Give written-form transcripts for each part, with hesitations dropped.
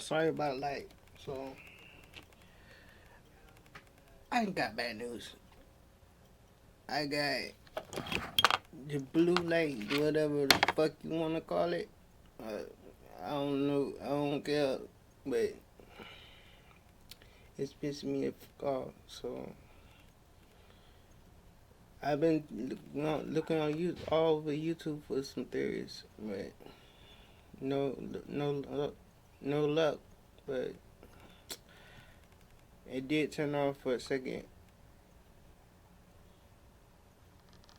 sorry about light. So I ain't got bad news. I got the blue light, whatever the fuck you wanna call it. Uh, I don't know. I don't care, but it's pissing me the fuck off. So I've been looking on you all over YouTube for some theories, but no, no luck. But it did turn off for a second.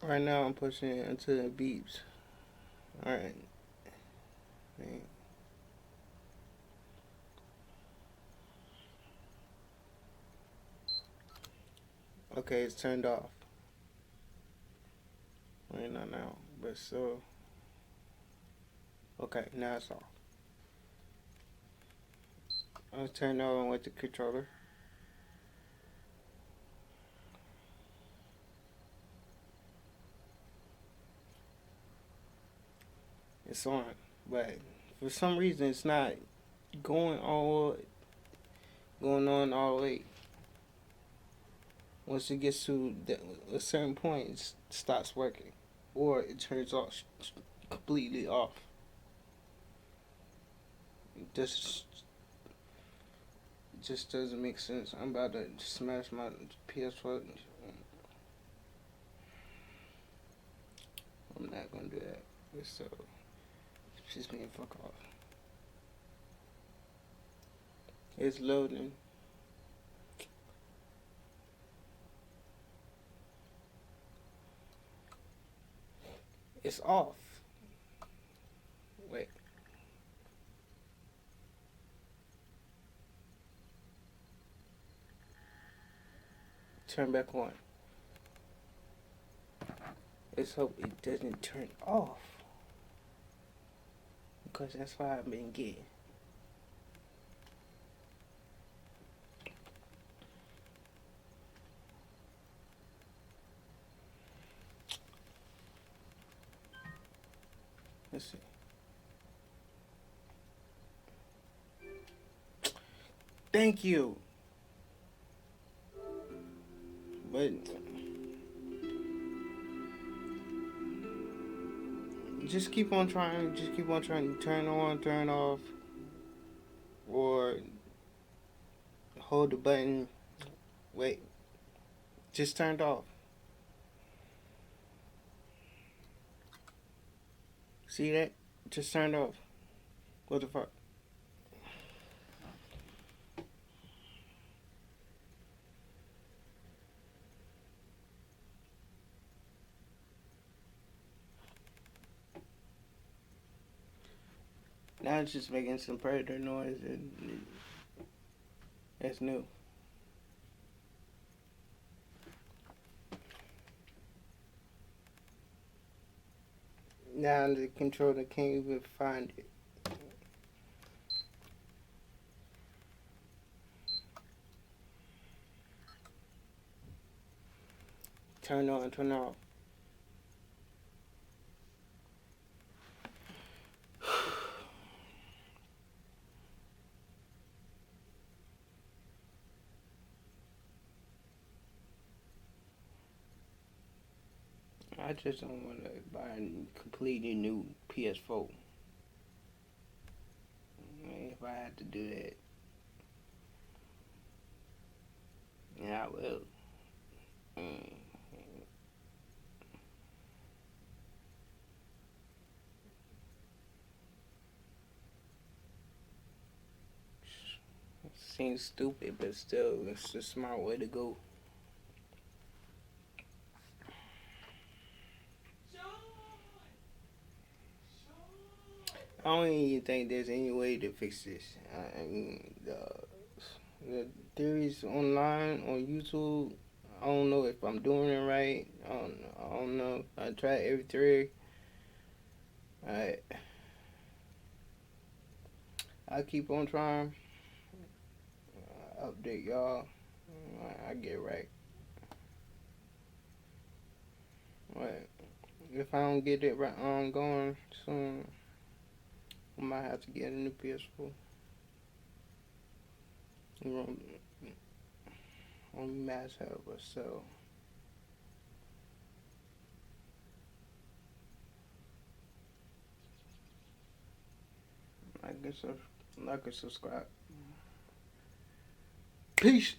Right now I'm pushing it until it beeps. Alright. Okay, it's turned off. Well, not now, but still. Okay, now it's off. I'll turn it on with the controller. It's on, but for some reason it's not going on all the way. Once it gets to a certain point, it stops working, or it turns off completely off. This just doesn't make sense. I'm about to smash my ps4. I'm not gonna do that. So just me fuck off. It's loading. It's off. Wait. Turn back on. Let's hope it doesn't turn off. Because that's why I've been getting. Let's see. Thank you. But just keep on trying. Just keep on trying to turn on, turn off, or hold the button. Wait. Just turned off. See that? Just turned off. What the fuck? Now it's just making some predator noise, and that's new. Now the controller can't even find it. Turn on, turn off. I just don't want to buy a completely new ps4. If I had to do that, yeah, I will. Mm. Seems stupid, but still, it's the smart way to go. I don't even think there's any way to fix this. I mean, the theories online on YouTube, I don't know if I'm doing it right. I don't know. I tried every theory. I keep on trying. Update y'all. I get right. But if I don't get it right on going soon, I might have to get a new PS4. Only mass help us. So I guess like and subscribe. Peace.